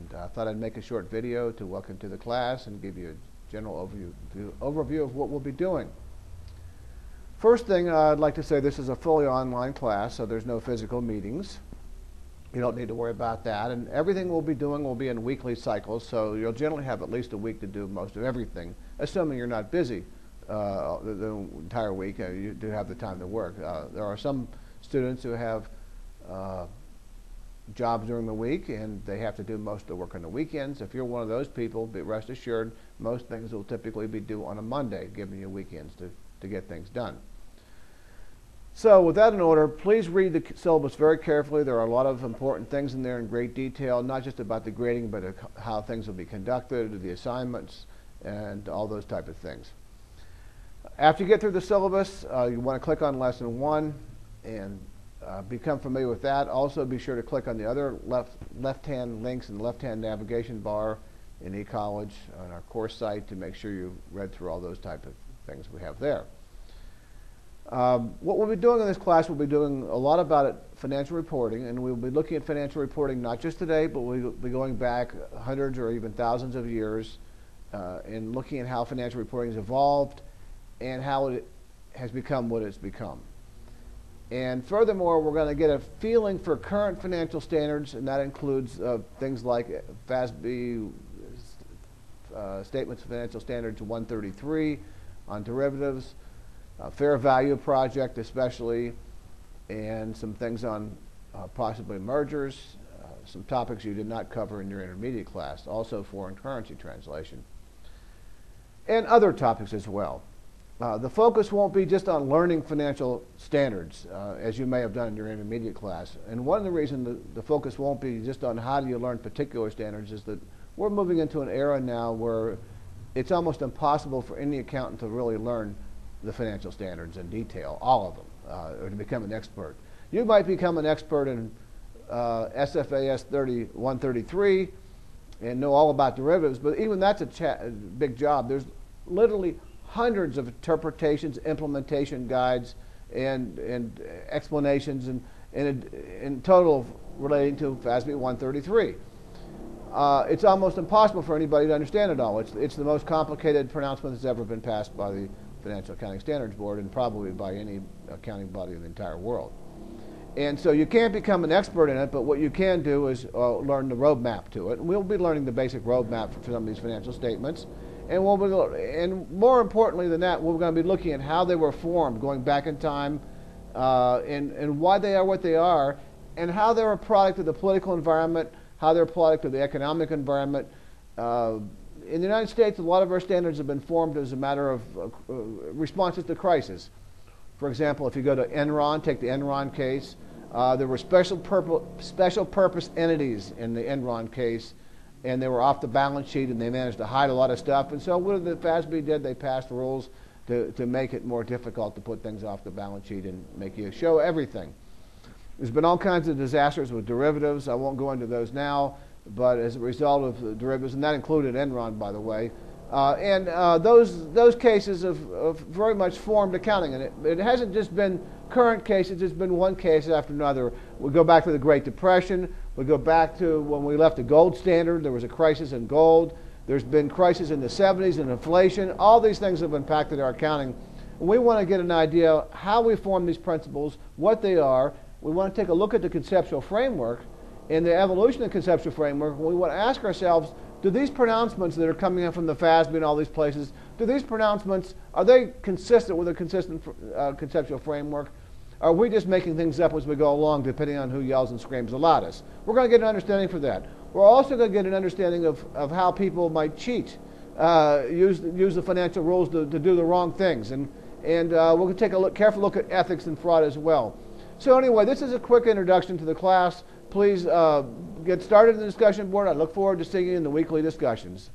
And I thought I'd make a short video to welcome to the class and give you a general overview of what we'll be doing. First thing I'd like to say, this is a fully online class, so there's no physical meetings. You don't need to worry about that. And everything we'll be doing will be in weekly cycles, so you'll generally have at least a week to do most of everything, assuming you're not busy the entire week. You do have the time to work. There are some students who have jobs during the week, and they have to do most of the work on the weekends. If you're one of those people, be rest assured, most things will typically be due on a Monday, giving you weekends to get things done. So with that in order, please read the syllabus very carefully. There are a lot of important things in there in great detail, not just about the grading, but how things will be conducted, the assignments, and all those type of things. After you get through the syllabus, you want to click on Lesson 1 and become familiar with that. Also be sure to click on the other left-hand links in the left-hand navigation bar in eCollege on our course site to make sure you read through all those type of things we have there. What we'll be doing in this class, we'll be doing a lot about financial reporting, and we'll be looking at financial reporting not just today, but we'll be going back hundreds or even thousands of years and looking at how financial reporting has evolved and how it has become what it's become. And furthermore, we're going to get a feeling for current financial standards, and that includes things like FASB Statements of Financial Standards 133 on derivatives, fair value project especially, and some things on possibly mergers, some topics you did not cover in your intermediate class, also foreign currency translation, and other topics as well. The focus won't be just on learning financial standards, as you may have done in your intermediate class. And one of the reasons the focus won't be just on how do you learn particular standards is that we're moving into an era now where it's almost impossible for any accountant to really learn the financial standards in detail, all of them, or to become an expert. You might become an expert in SFAS 3133 and know all about derivatives, but even that's a big job. There's literally hundreds of interpretations, implementation guides, and explanations, and in total relating to FASB 133. It's almost impossible for anybody to understand it all. It's the most complicated pronouncement that's ever been passed by the Financial Accounting Standards Board, and probably by any accounting body in the entire world. And so you can't become an expert in it, but what you can do is learn the roadmap to it. And we'll be learning the basic roadmap for some of these financial statements. And more importantly than that, we're going to be looking at how they were formed, going back in time, and why they are what they are, and how they're a product of the political environment, how they're a product of the economic environment. In the United States, a lot of our standards have been formed as a matter of responses to crisis. For example, if you go to Enron, take the Enron case, there were special purpose entities in the Enron case, and they were off the balance sheet, and they managed to hide a lot of stuff. And so what the FASB did, they passed rules to make it more difficult to put things off the balance sheet and make you show everything. There's been all kinds of disasters with derivatives. I won't go into those now, but as a result of the derivatives, and that included Enron, by the way, those cases have very much formed accounting. And it hasn't just been current cases, it's been one case after another. We go back to the Great Depression, we go back to when we left the gold standard, there was a crisis in gold. There's been crises in the 70s and inflation. All these things have impacted our accounting. And we want to get an idea how we form these principles, what they are. We want to take a look at the conceptual framework and the evolution of the conceptual framework. We want to ask ourselves, do these pronouncements that are coming in from the FASB and all these places, do these pronouncements, are they consistent with a consistent conceptual framework? Are we just making things up as we go along, depending on who yells and screams the loudest? We're going to get an understanding for that. We're also going to get an understanding of how people might cheat, use the financial rules to do the wrong things. And we'll take a careful look at ethics and fraud as well. So anyway, this is a quick introduction to the class. Please get started in the discussion board. I look forward to seeing you in the weekly discussions.